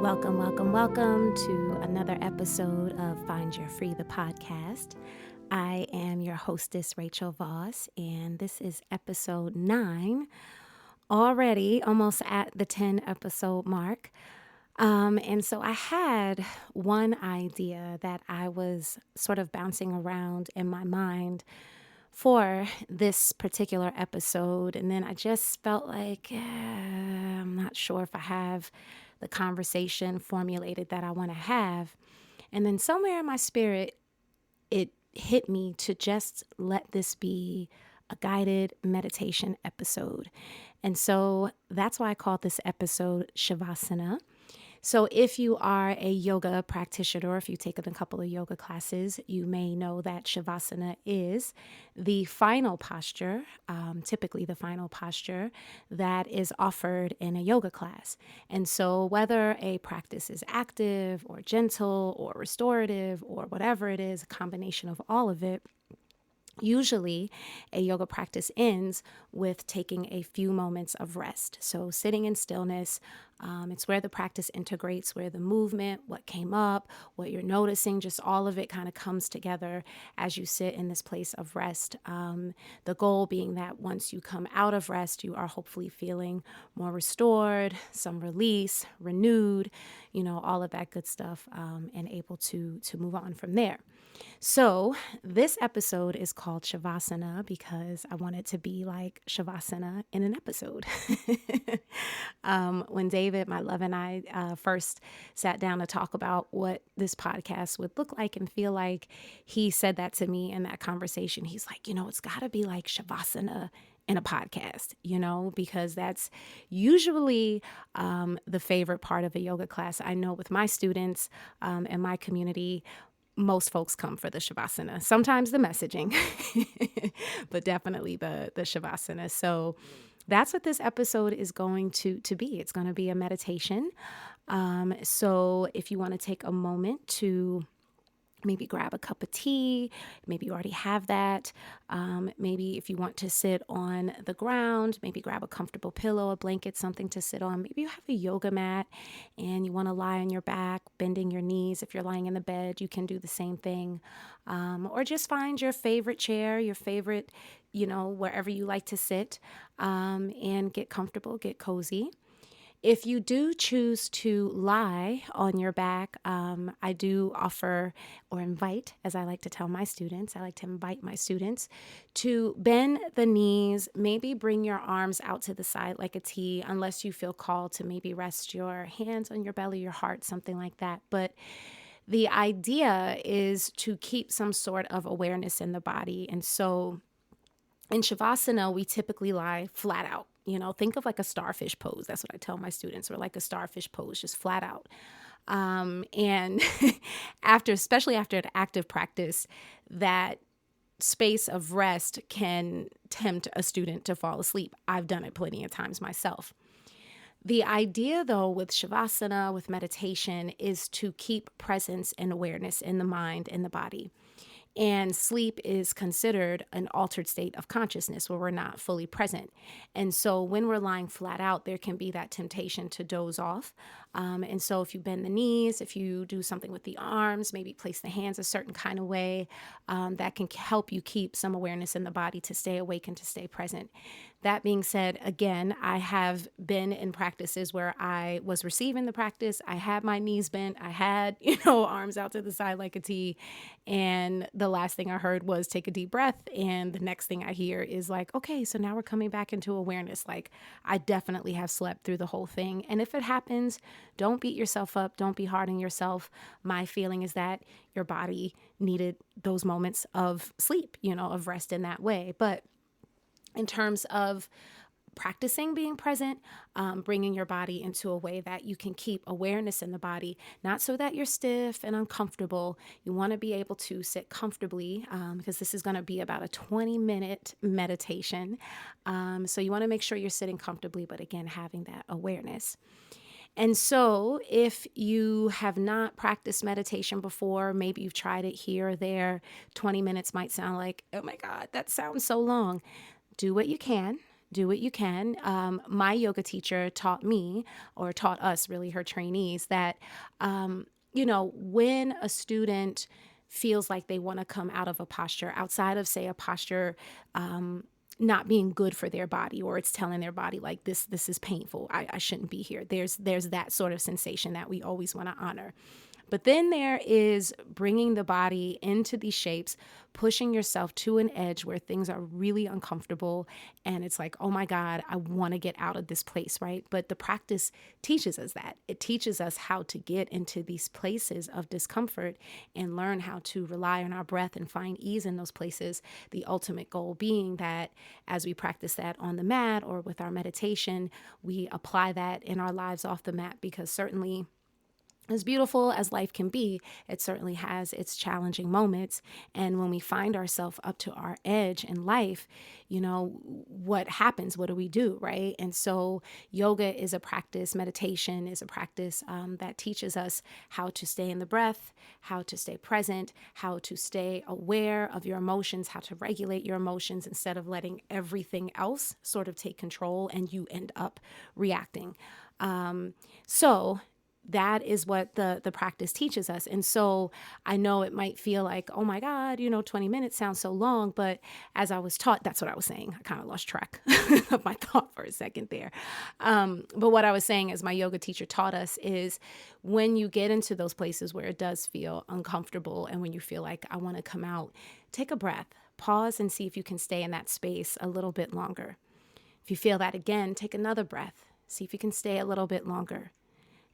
Welcome to another episode of Find Your Free, the podcast. I am your hostess, Rachel Voss, and this is episode 9, already almost at the 10 episode mark. And so I had one idea that I was sort of bouncing around in my mind for this particular episode. And then I just felt like, I'm not sure if I have the conversation formulated that I want to have. And then somewhere in my spirit, it hit me to just let this be a guided meditation episode. And so that's why I called this episode Sha-vah-sana. So if you are a yoga practitioner, or if you've taken a couple of yoga classes, you may know that Savasana is the final posture, typically the final posture that is offered in a yoga class. And so whether a practice is active or gentle or restorative or whatever it is, a combination of all of it, usually, a yoga practice ends with taking a few moments of rest. So sitting in stillness, it's where the practice integrates, where the movement, what came up, what you're noticing, just all of it kind of comes together as you sit in this place of rest. The goal being that once you come out of rest, you are hopefully feeling more restored, some release, renewed, all of that good stuff, and able to move on from there. So this episode is called Sha-vah-sana because I want it to be like Sha-vah-sana in an episode. When David, my love, and I first sat down to talk about what this podcast would look like and feel like, he said that to me in that conversation. He's like, it's got to be like Sha-vah-sana in a podcast, because that's usually the favorite part of a yoga class. I know with my students and my community, most folks come for the Sha-vah-sana, sometimes the messaging, but definitely the Sha-vah-sana. So that's what this episode is going to be. It's going to be a meditation. So if you want to take a moment to maybe grab a cup of tea, maybe you already have that. Maybe if you want to sit on the ground, maybe grab a comfortable pillow, a blanket, something to sit on. Maybe you have a yoga mat and you want to lie on your back, bending your knees. If you're lying in the bed, you can do the same thing. Or just find your favorite chair, your favorite, wherever you like to sit, and get comfortable, get cozy. If you do choose to lie on your back, I do offer or invite, as I like to tell my students, I like to invite my students to bend the knees, maybe bring your arms out to the side like a T, unless you feel called to maybe rest your hands on your belly, your heart, something like that. But the idea is to keep some sort of awareness in the body. And so in Shavasana, we typically lie flat out. Think of like a starfish pose. That's what I tell my students. We're like a starfish pose, just flat out. And especially after an active practice, that space of rest can tempt a student to fall asleep. I've done it plenty of times myself. The idea, though, with Shavasana, with meditation, is to keep presence and awareness in the mind and the body. And sleep is considered an altered state of consciousness where we're not fully present. And so when we're lying flat out, there can be that temptation to doze off. And so if you bend the knees, if you do something with the arms, maybe place the hands a certain kind of way, that can help you keep some awareness in the body to stay awake and to stay present. That being said, again, I have been in practices where I was receiving the practice. I had my knees bent. I had, arms out to the side like a T. And the last thing I heard was take a deep breath. And the next thing I hear is like, okay, so now we're coming back into awareness. Like, I definitely have slept through the whole thing. And if it happens, don't beat yourself up. Don't be hard on yourself. My feeling is that your body needed those moments of sleep, of rest in that way. But in terms of practicing being present, bringing your body into a way that you can keep awareness in the body, not so that you're stiff and uncomfortable. You want to be able to sit comfortably because this is going to be about a 20-minute meditation. So you want to make sure you're sitting comfortably, but again, having that awareness. And so if you have not practiced meditation before, maybe you've tried it here or there, 20 minutes might sound like, oh my God, that sounds so long. Do what you can. do what you can. My yoga teacher taught me, or taught us really, her trainees, that, when a student feels like they want to come out of a posture outside of, say, a posture, not being good for their body, or it's telling their body like this is painful, I shouldn't be here. There's that sort of sensation that we always want to honor. But then there is bringing the body into these shapes, pushing yourself to an edge where things are really uncomfortable. And it's like, oh my God, I want to get out of this place, right? But the practice teaches us that. It teaches us how to get into these places of discomfort and learn how to rely on our breath and find ease in those places. The ultimate goal being that as we practice that on the mat or with our meditation, we apply that in our lives off the mat, because certainly, as beautiful as life can be, it certainly has its challenging moments. And when we find ourselves up to our edge in life, what happens? What do we do, right? And so yoga is a practice, meditation is a practice that teaches us how to stay in the breath, how to stay present, how to stay aware of your emotions, how to regulate your emotions instead of letting everything else sort of take control and you end up reacting. So that is what the practice teaches us. And so I know it might feel like, oh my God, 20 minutes sounds so long. But as I was taught, that's what I was saying. I kind of lost track of my thought for a second there. But what I was saying, as my yoga teacher taught us, is when you get into those places where it does feel uncomfortable and when you feel like I want to come out, take a breath, pause and see if you can stay in that space a little bit longer. If you feel that again, take another breath, see if you can stay a little bit longer.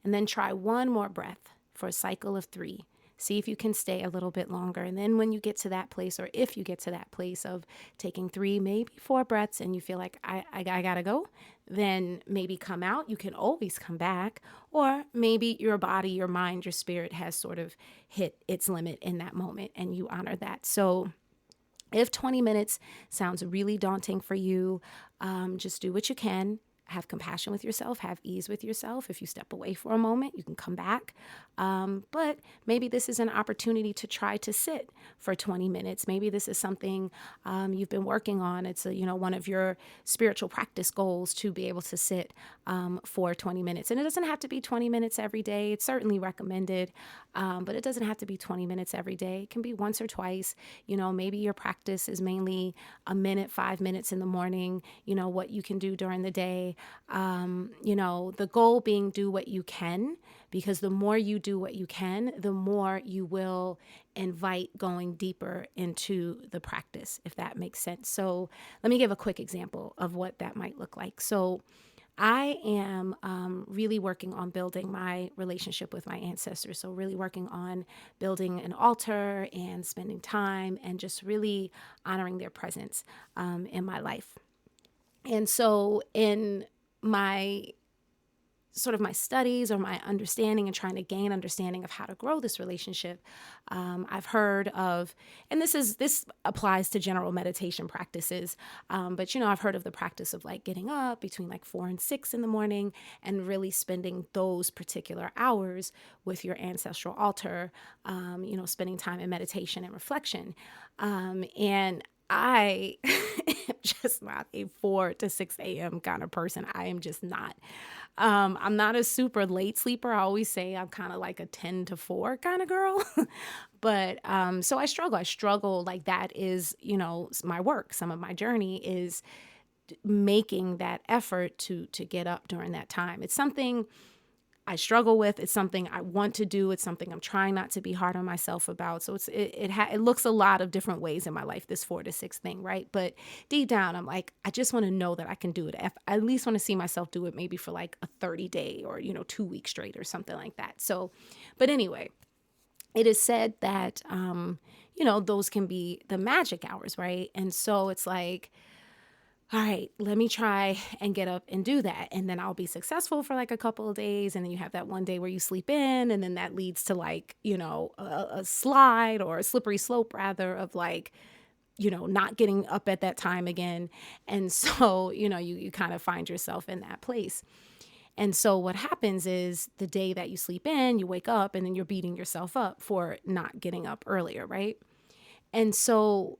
And then try one more breath for a cycle of 3. See if you can stay a little bit longer. And then when you get to that place, or if you get to that place of taking 3, maybe 4 breaths, and you feel like I gotta go, then maybe come out. You can always come back. Or maybe your body, your mind, your spirit has sort of hit its limit in that moment, and you honor that. So if 20 minutes sounds really daunting for you, just do what you can. Have compassion with yourself, have ease with yourself. If you step away for a moment, you can come back. But maybe this is an opportunity to try to sit for 20 minutes. Maybe this is something you've been working on. It's one of your spiritual practice goals to be able to sit for 20 minutes. And it doesn't have to be 20 minutes every day. It's certainly recommended, but it doesn't have to be 20 minutes every day. It can be once or twice. Maybe your practice is mainly a minute, 5 minutes in the morning, what you can do during the day. The goal being do what you can, because the more you do what you can, the more you will invite going deeper into the practice, if that makes sense. So let me give a quick example of what that might look like. So I am really working on building my relationship with my ancestors. So really working on building an altar and spending time and just really honoring their presence in my life. And so in my studies or my understanding and trying to gain understanding of how to grow this relationship, I've heard of, and this applies to general meditation practices, but I've heard of the practice of like getting up between like 4 and 6 in the morning and really spending those particular hours with your ancestral altar, spending time in meditation and reflection. And I am just not a 4 to 6 a.m. kind of person. I am just not. I'm not a super late sleeper. I always say I'm kind of like a 10 to 4 kind of girl. But so I struggle. Like that is, my work. Some of my journey is making that effort to get up during that time. It's something I struggle with. It's something I want to do. It's something I'm trying not to be hard on myself about. So it looks a lot of different ways in my life, this 4 to 6 thing, right? But deep down, I'm like, I just want to know that I can do it. I at least want to see myself do it maybe for like a 30-day or, 2 weeks straight or something like that. So, but anyway, it is said that, those can be the magic hours, right? And so it's like, all right, let me try and get up and do that. And then I'll be successful for like a couple of days. And then you have that one day where you sleep in. And then that leads to like, a slide or a slippery slope rather of like, not getting up at that time again. And so, you kind of find yourself in that place. And so what happens is the day that you sleep in, you wake up and then you're beating yourself up for not getting up earlier, right? And so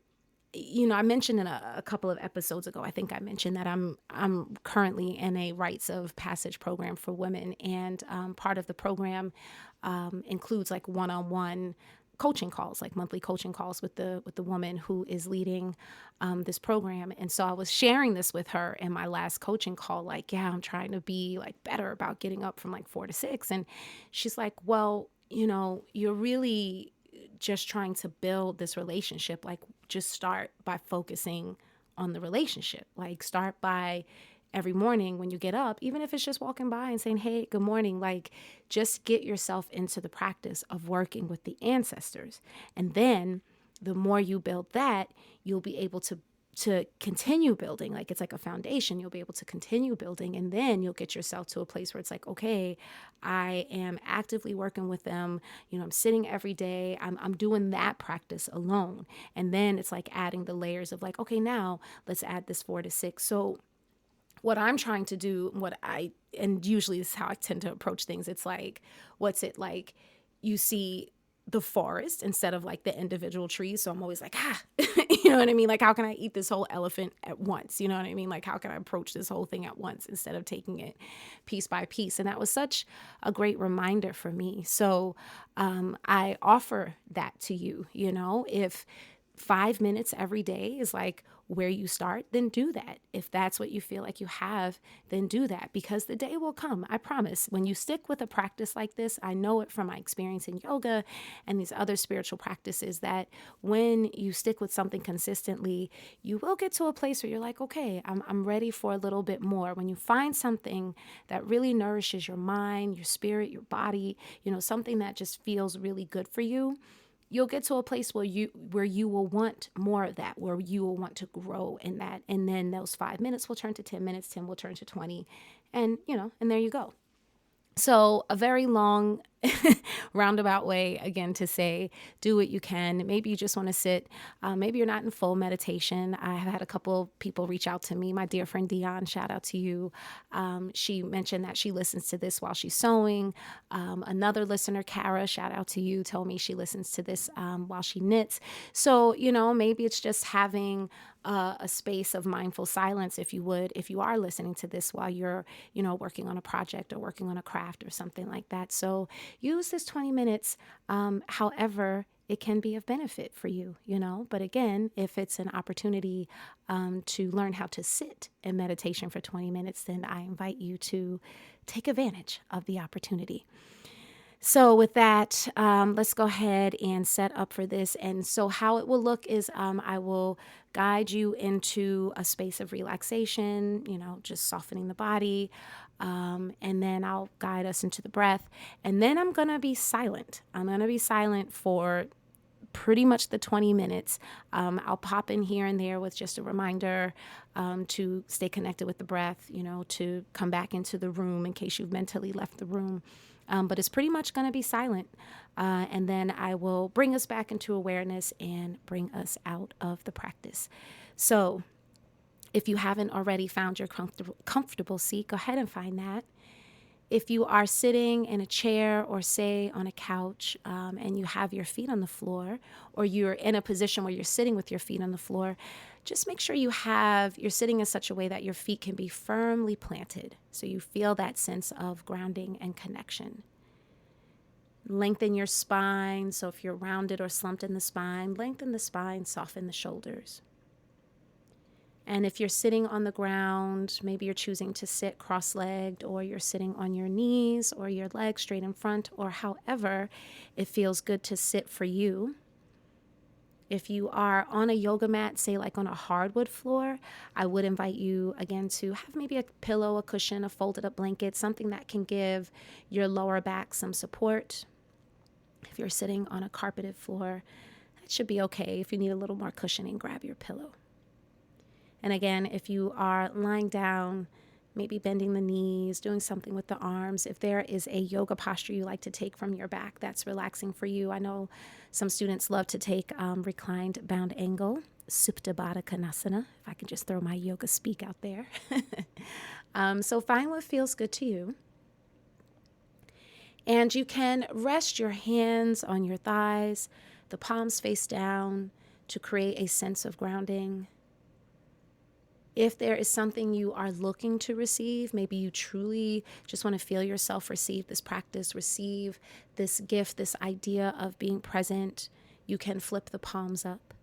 I mentioned in a couple of episodes ago, I think I mentioned that I'm currently in a rites of passage program for women, and part of the program includes like one-on-one coaching calls, like monthly coaching calls with the woman who is leading this program. And so I was sharing this with her in my last coaching call, like, yeah, I'm trying to be like better about getting up from like 4 to 6, and she's like, well, you're really just trying to build this relationship. Like, just start by focusing on the relationship. Like, start by every morning when you get up, even if it's just walking by and saying, hey, good morning, like, just get yourself into the practice of working with the ancestors. And then the more you build that, you'll be able to continue building. Like, it's like a foundation. You'll be able to continue building, and then you'll get yourself to a place where it's like, okay, I am actively working with them. I'm sitting every day. I'm doing that practice alone. And then it's like adding the layers of like, okay, now let's add this 4 to 6. So what I'm trying to do, and usually this is how I tend to approach things. It's like, what's it like? You see the forest instead of like the individual trees. So I'm always like, you know what I mean? Like, how can I eat this whole elephant at once? You know what I mean? Like, how can I approach this whole thing at once instead of taking it piece by piece? And that was such a great reminder for me. So I offer that to you, if 5 minutes every day is like where you start, then do that. If that's what you feel like you have, then do that, because the day will come. I promise. When you stick with a practice like this, I know it from my experience in yoga and these other spiritual practices, that when you stick with something consistently, you will get to a place where you're like, okay, I'm ready for a little bit more. When you find something that really nourishes your mind, your spirit, your body, something that just feels really good for you, you'll get to a place where you will want more of that, where you will want to grow in that. And then those 5 minutes will turn to 10 minutes, 10 will turn to 20. And, and there you go. So a very long roundabout way, again, to say, do what you can. Maybe you just want to sit. Maybe you're not in full meditation. I have had a couple people reach out to me. My dear friend Dion, shout out to you. She mentioned that she listens to this while she's sewing. Another listener, Kara, shout out to you, told me she listens to this while she knits. So, maybe it's just having a space of mindful silence, if you are listening to this while you're, working on a project or working on a craft or something like that. So use this 20 minutes, however it can be of benefit for you, But again, if it's an opportunity to learn how to sit in meditation for 20 minutes, then I invite you to take advantage of the opportunity. So with that, let's go ahead and set up for this. And so how it will look is I will guide you into a space of relaxation, just softening the body. And then I'll guide us into the breath. And then I'm going to be silent. I'm going to be silent for pretty much the 20 minutes. I'll pop in here and there with just a reminder to stay connected with the breath, to come back into the room in case you've mentally left the room. But it's pretty much going to be silent. And then I will bring us back into awareness and bring us out of the practice. So if you haven't already found your comfortable seat, go ahead and find that. If you are sitting in a chair or say on a couch and you have your feet on the floor, or you're in a position where you're sitting with your feet on the floor, just make sure you're sitting in such a way that your feet can be firmly planted, so you feel that sense of grounding and connection. Lengthen your spine. So if you're rounded or slumped in the spine, lengthen the spine, soften the shoulders. And if you're sitting on the ground, maybe you're choosing to sit cross-legged, or you're sitting on your knees or your legs straight in front, or however it feels good to sit for you. If you are on a yoga mat, say like on a hardwood floor, I would invite you again to have maybe a pillow, a cushion, a folded up blanket, something that can give your lower back some support. If you're sitting on a carpeted floor, that should be okay. If you need a little more cushioning, grab your pillow. And again, if you are lying down, maybe bending the knees, doing something with the arms, if there is a yoga posture you like to take from your back that's relaxing for you. I know some students love to take reclined bound angle, Supta Baddha Konasana, if I can just throw my yoga speak out there. So find what feels good to you. And you can rest your hands on your thighs, the palms face down, to create a sense of grounding. If there is something you are looking to receive, maybe you truly just want to feel yourself receive this practice, receive this gift, this idea of being present, you can flip the palms up.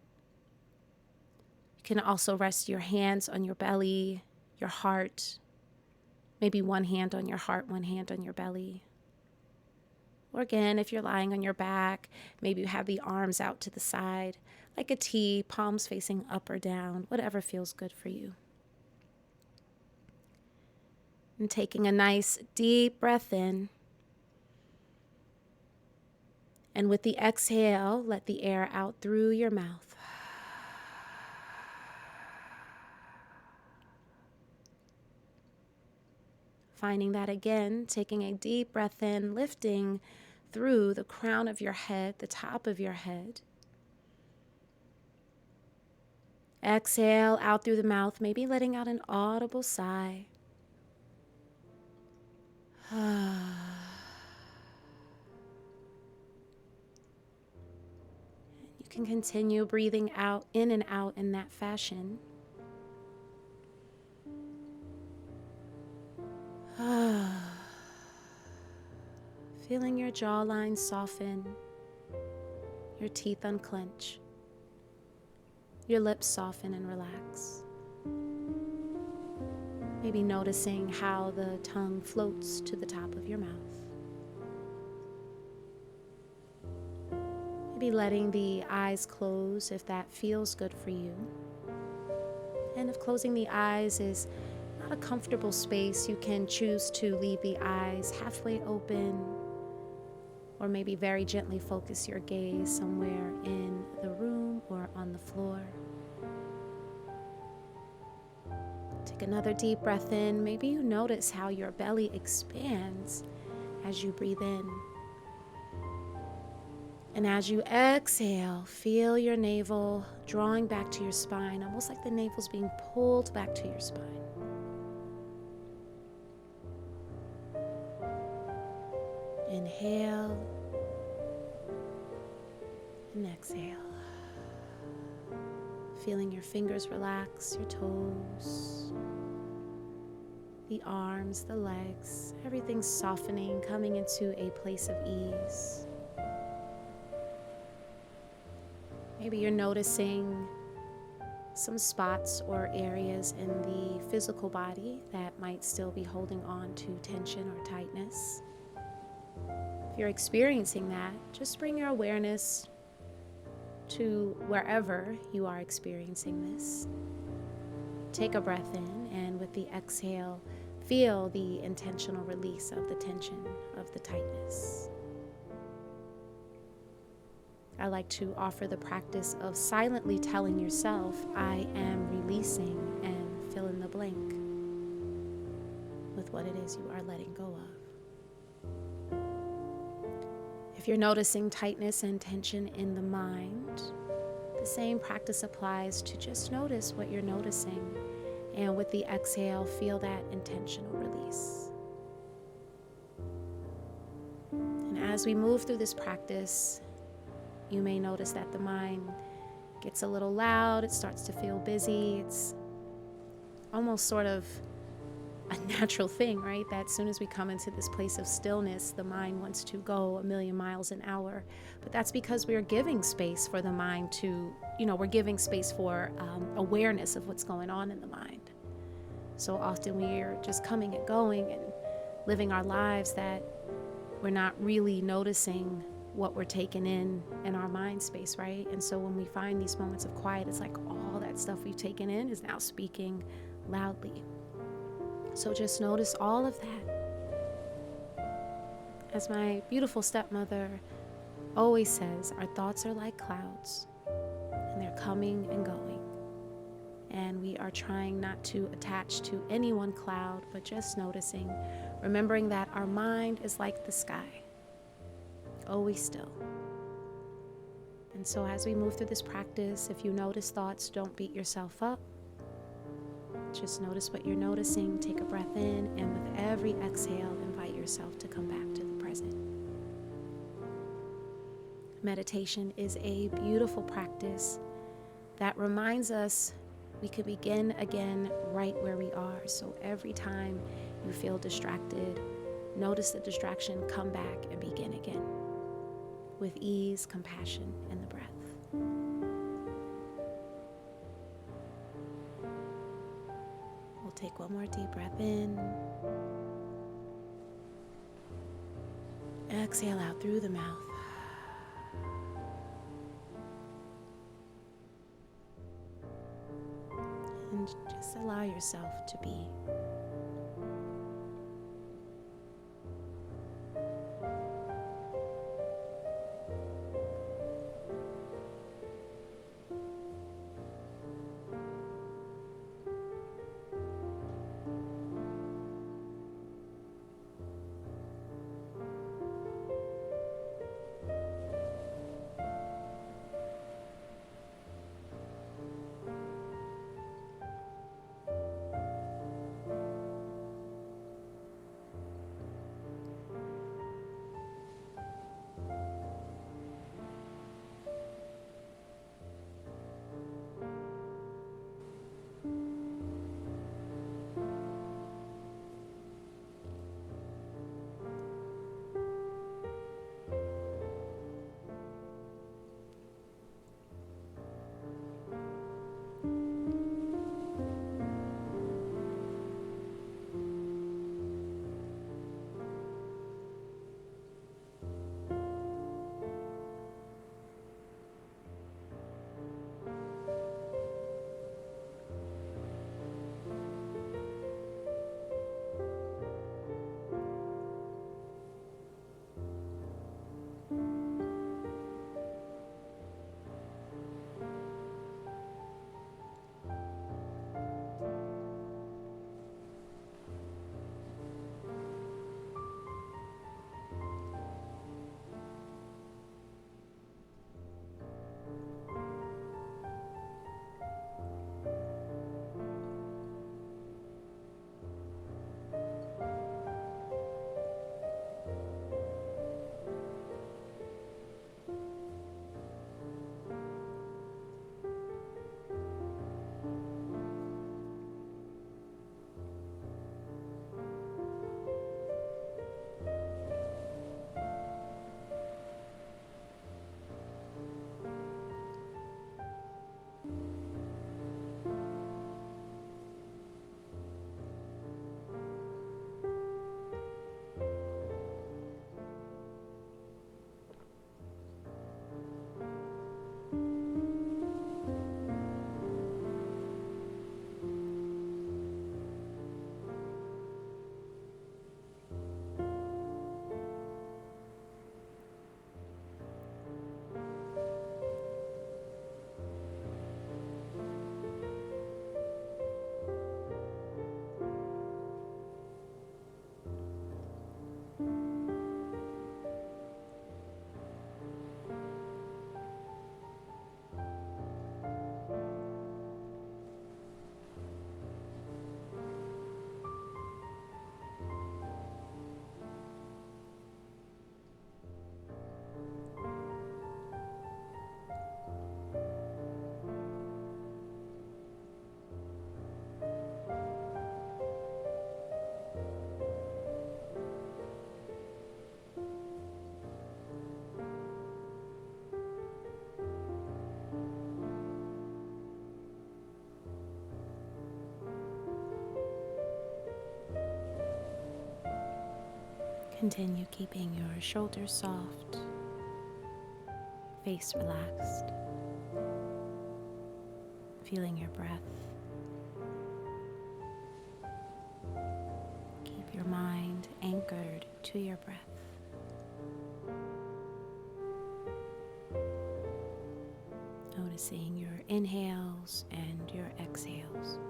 You can also rest your hands on your belly, your heart, maybe one hand on your heart, one hand on your belly. Or again, if you're lying on your back, maybe you have the arms out to the side, like a T, palms facing up or down, whatever feels good for you. And taking a nice deep breath in. And with the exhale, let the air out through your mouth. Finding that again, taking a deep breath in, lifting through the crown of your head, the top of your head. Exhale out through the mouth, maybe letting out an audible sigh. You can continue breathing out, in and out in that fashion. Feeling your jawline soften, your teeth unclench, your lips soften and relax. Maybe noticing how the tongue floats to the top of your mouth. Maybe letting the eyes close if that feels good for you. And if closing the eyes is not a comfortable space, you can choose to leave the eyes halfway open, or maybe very gently focus your gaze somewhere in the room or on the floor. Take another deep breath in. Maybe you notice how your belly expands as you breathe in. And as you exhale, feel your navel drawing back to your spine, almost like the navel's being pulled back to your spine. Inhale and exhale. Feeling your fingers relax, your toes, the arms, the legs, everything softening, coming into a place of ease. Maybe you're noticing some spots or areas in the physical body that might still be holding on to tension or tightness. If you're experiencing that, just bring your awareness to wherever you are experiencing this. Take a breath in, and with the exhale, feel the intentional release of the tension, of the tightness. I like to offer the practice of silently telling yourself, I am releasing, and fill in the blank with what it is you are letting go of. If you're noticing tightness and tension in the mind, the same practice applies to just notice what you're noticing, and with the exhale, feel that intentional release. And as we move through this practice, you may notice that the mind gets a little loud, it starts to feel busy. It's almost sort of a natural thing, right? That as soon as we come into this place of stillness, the mind wants to go a million miles an hour. But that's because we're giving space for the mind to, we're giving space for awareness of what's going on in the mind. So often we're just coming and going and living our lives that we're not really noticing what we're taking in our mind space, right? And so when we find these moments of quiet, it's like all that stuff we've taken in is now speaking loudly. So just notice all of that. As my beautiful stepmother always says, our thoughts are like clouds, and they're coming and going. And we are trying not to attach to any one cloud, but just noticing, remembering that our mind is like the sky, always still. And so as we move through this practice, if you notice thoughts, don't beat yourself up. Just notice what you're noticing, take a breath in, and with every exhale, invite yourself to come back to the present. Meditation is a beautiful practice that reminds us we could begin again right where we are. So every time you feel distracted, notice the distraction, come back and begin again with ease, compassion, and the breath. We'll take one more deep breath in. Exhale out through the mouth. And just allow yourself to be. Continue keeping your shoulders soft, face relaxed, feeling your breath. Keep your mind anchored to your breath. Noticing your inhales and your exhales.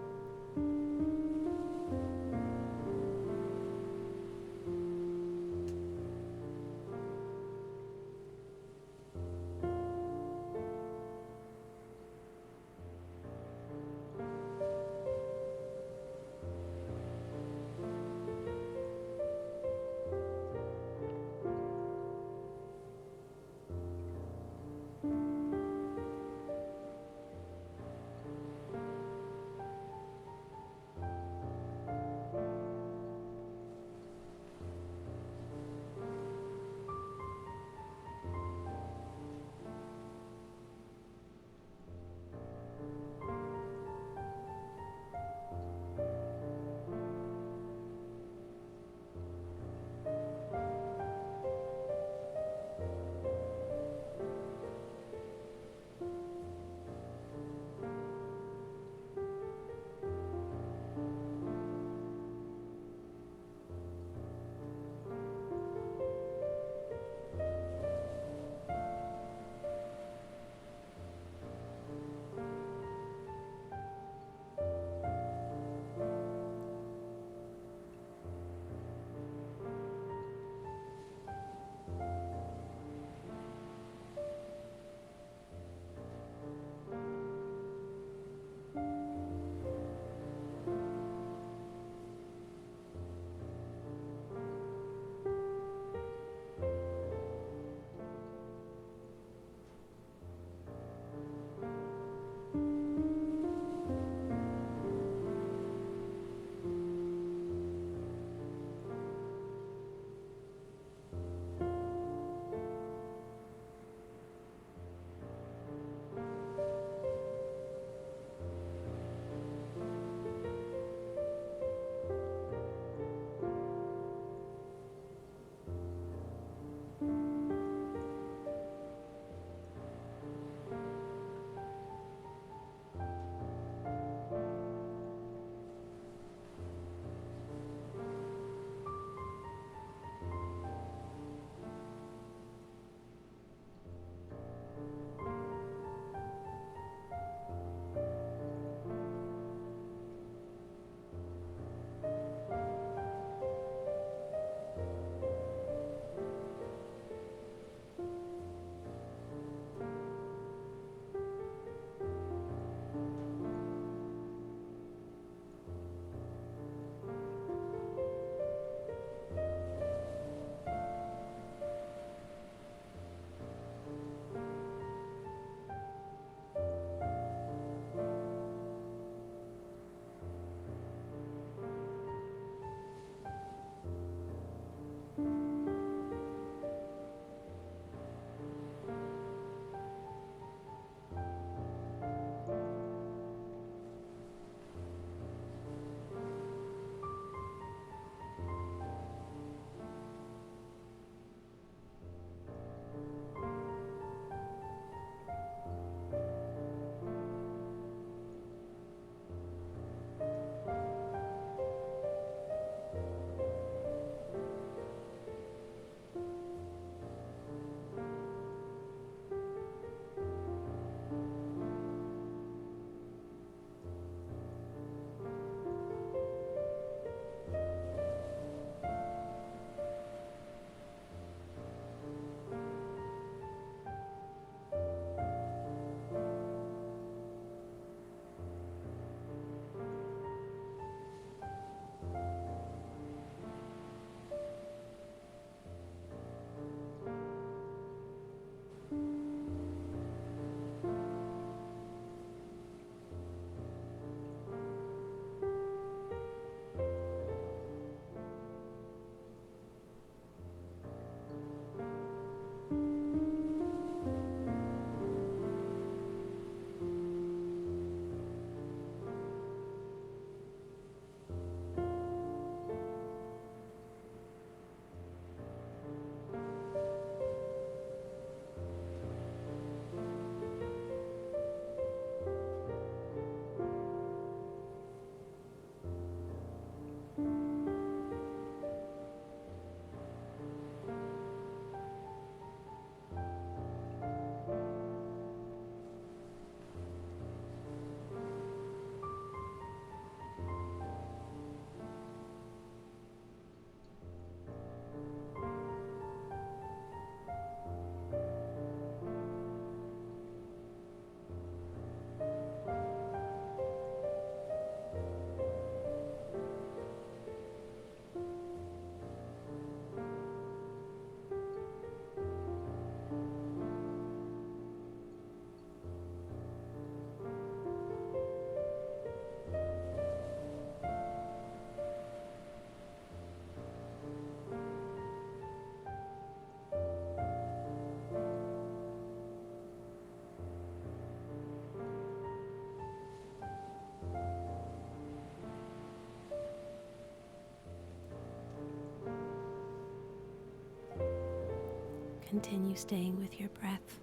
Continue staying with your breath.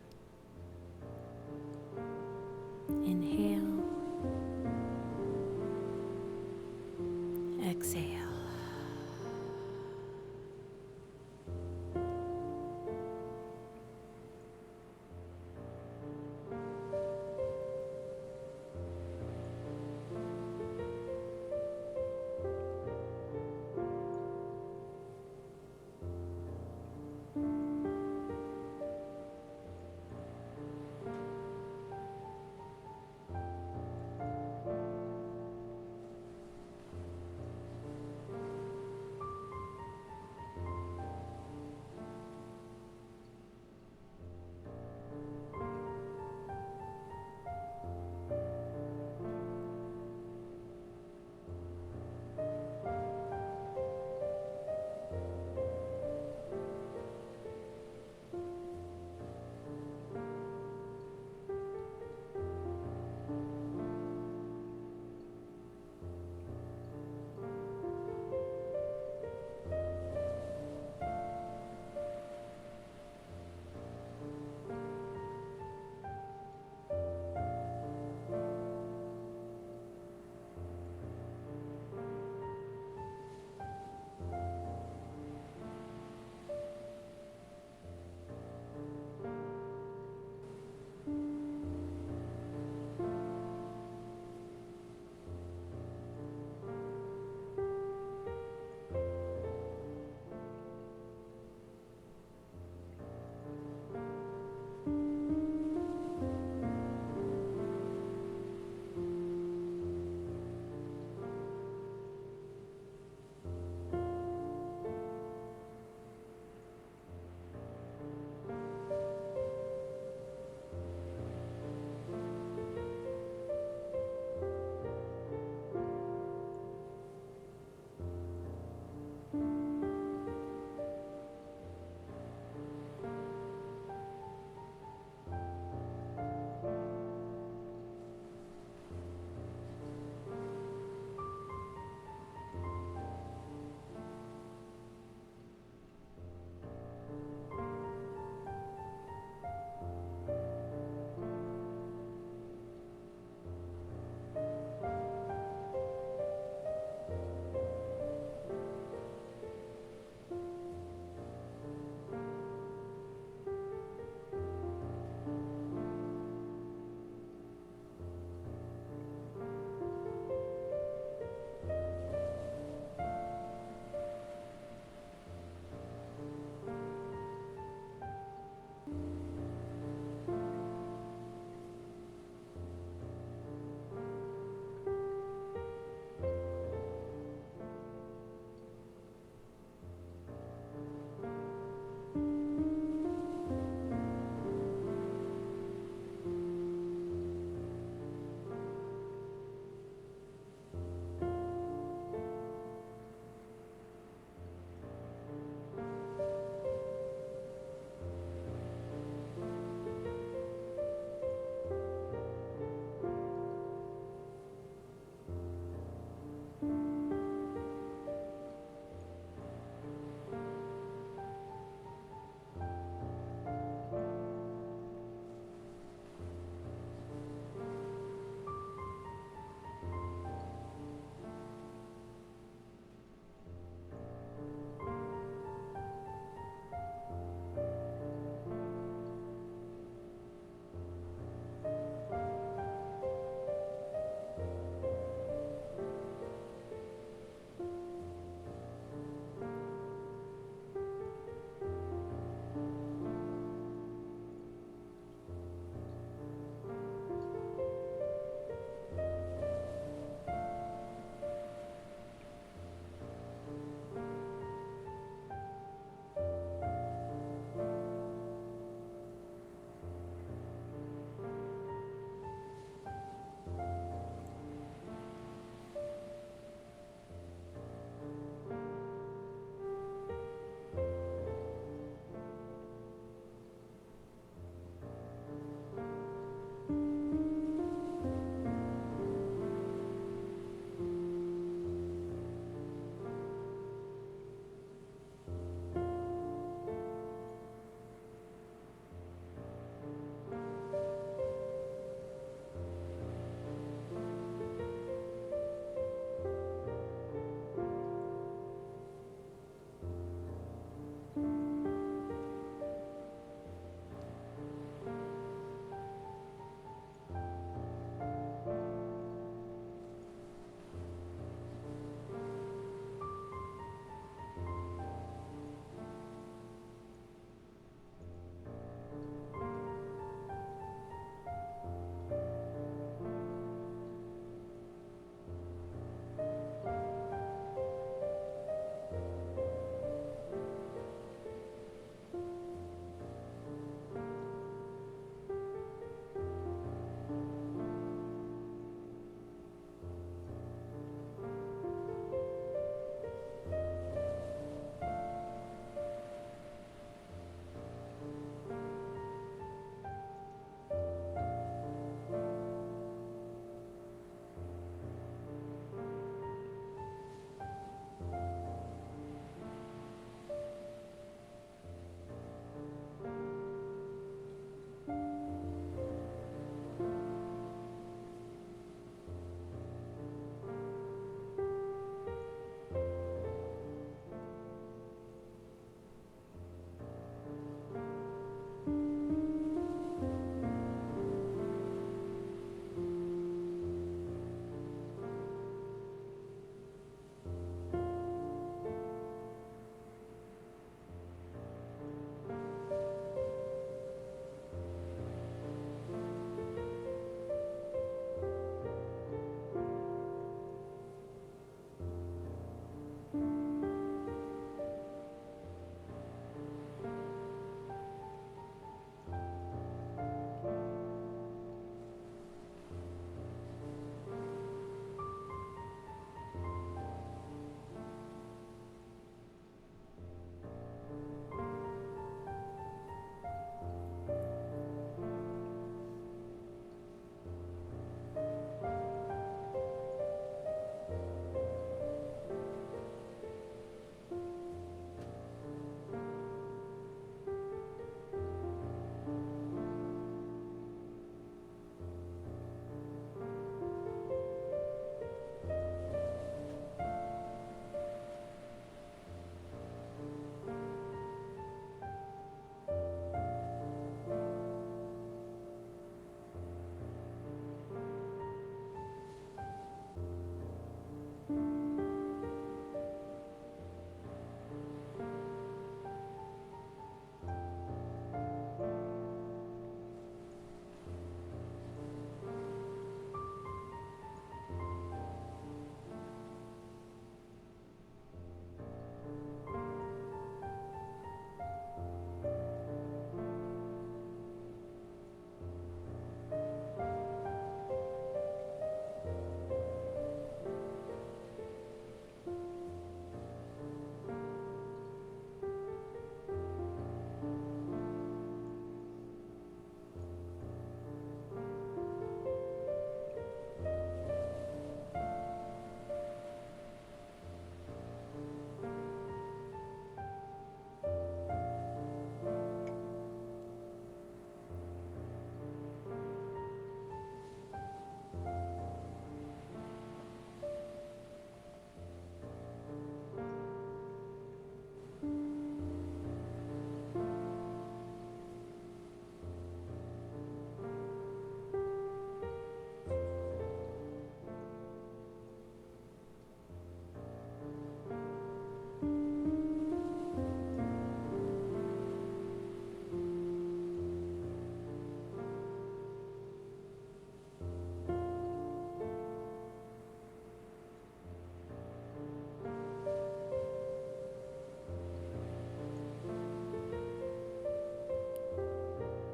Inhale. Exhale.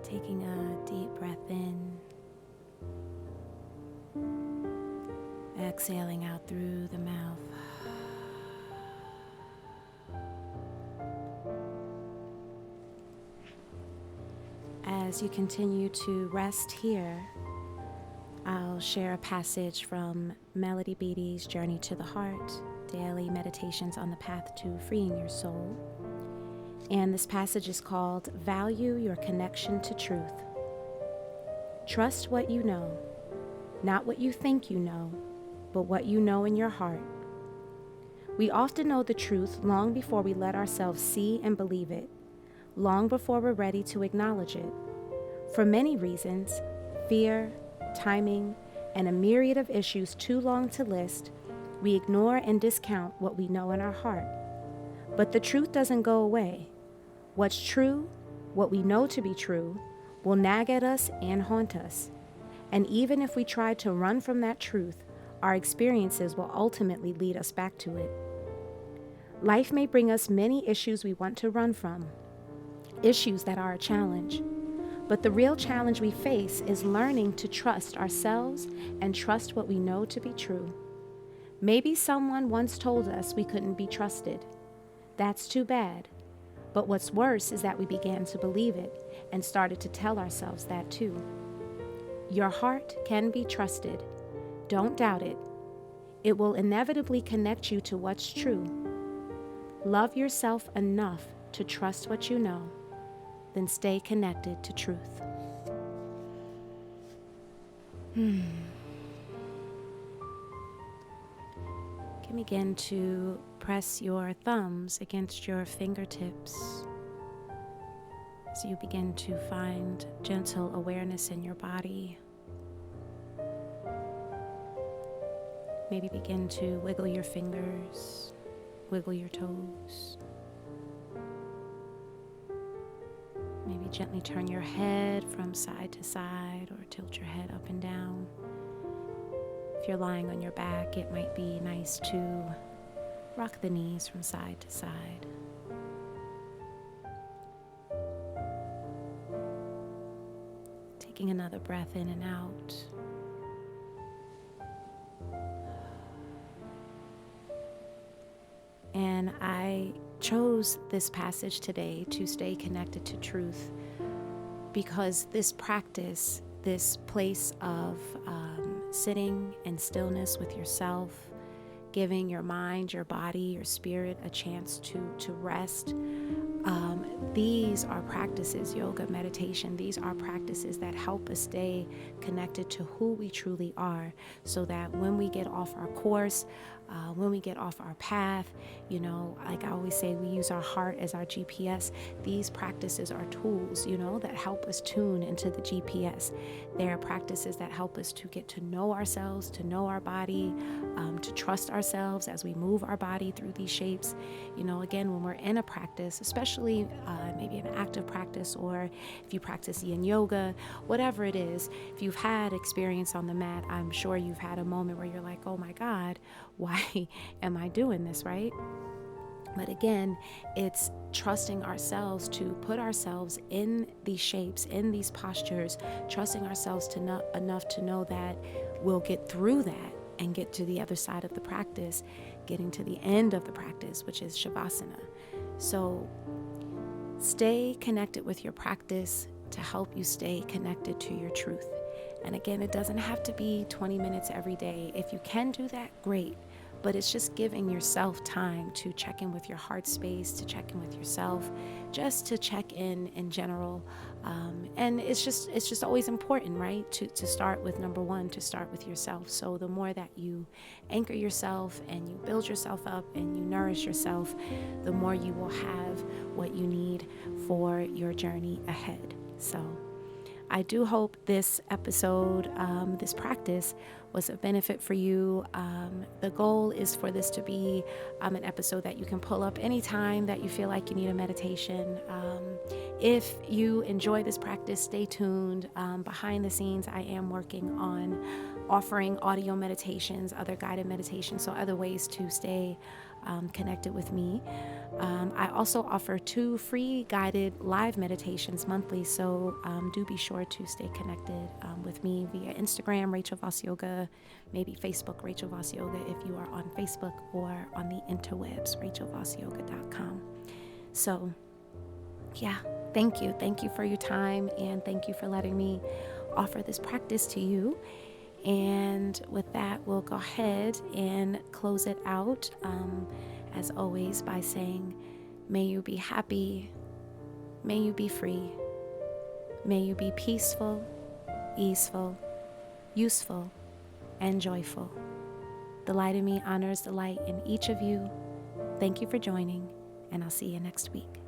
Taking a deep breath in, exhaling out through the mouth. As you continue to rest here, I'll share a passage from Melody Beattie's Journey to the Heart, Daily Meditations on the Path to Freeing Your Soul. And this passage is called Value Your Connection to Truth. Trust what you know, not what you think you know, but what you know in your heart. We often know the truth long before we let ourselves see and believe it, long before we're ready to acknowledge it. For many reasons, fear, timing, and a myriad of issues too long to list, we ignore and discount what we know in our heart. But the truth doesn't go away. What's true, what we know to be true, will nag at us and haunt us. And even if we try to run from that truth, our experiences will ultimately lead us back to it. Life may bring us many issues we want to run from, issues that are a challenge. But the real challenge we face is learning to trust ourselves and trust what we know to be true. Maybe someone once told us we couldn't be trusted. That's too bad. But what's worse is that we began to believe it and started to tell ourselves that too. Your heart can be trusted. Don't doubt it. It will inevitably connect you to what's true. Love yourself enough to trust what you know, then stay connected to truth. You can begin to press your thumbs against your fingertips as you begin to find gentle awareness in your body. Maybe begin to wiggle your fingers, wiggle your toes. Maybe gently turn your head from side to side or tilt your head up and down. If you're lying on your back, it might be nice to rock the knees from side to side. Taking another breath in and out. And I chose this passage today to stay connected to truth because this practice, this place of sitting in stillness with yourself, giving your mind, your body, your spirit a chance to rest. These are practices, yoga, meditation, these are practices that help us stay connected to who we truly are so that when we get off our course, when we get off our path, like I always say, we use our heart as our GPS. These practices are tools, that help us tune into the GPS. They are practices that help us to get to know ourselves, to know our body, to trust ourselves as we move our body through these shapes. Again, when we're in a practice, especially maybe an active practice, or if you practice yin yoga, whatever it is, if you've had experience on the mat, I'm sure you've had a moment where you're like, oh my God, why am I doing this, right? But again, it's trusting ourselves to put ourselves in these shapes, in these postures, trusting ourselves enough to know that we'll get through that and get to the other side of the practice, getting to the end of the practice, which is sha-vah-sana. So stay connected with your practice to help you stay connected to your truth. And again, it doesn't have to be 20 minutes every day. If you can do that, great. But it's just giving yourself time to check in with your heart space, to check in with yourself, just to check in general. And it's just always important, right? To start with number one, to start with yourself. So the more that you anchor yourself and you build yourself up and you nourish yourself, the more you will have what you need for your journey ahead. So I do hope this episode, this practice was of benefit for you. The goal is for this to be an episode that you can pull up anytime that you feel like you need a meditation. If you enjoy this practice, stay tuned. Behind the scenes, I am working on offering audio meditations, other guided meditations, so other ways to stay connected with me. I also offer 2 free guided live meditations monthly, so do be sure to stay connected with me via Instagram, Rachel Voss Yoga, maybe Facebook, Rachel Voss Yoga, if you are on Facebook, or on the interwebs, rachelvossyoga.com. So, yeah, thank you. Thank you for your time, and thank you for letting me offer this practice to you. And with that, we'll go ahead and close it out, as always, by saying, may you be happy, may you be free, may you be peaceful, easeful, useful, and joyful. The light in me honors the light in each of you. Thank you for joining, and I'll see you next week.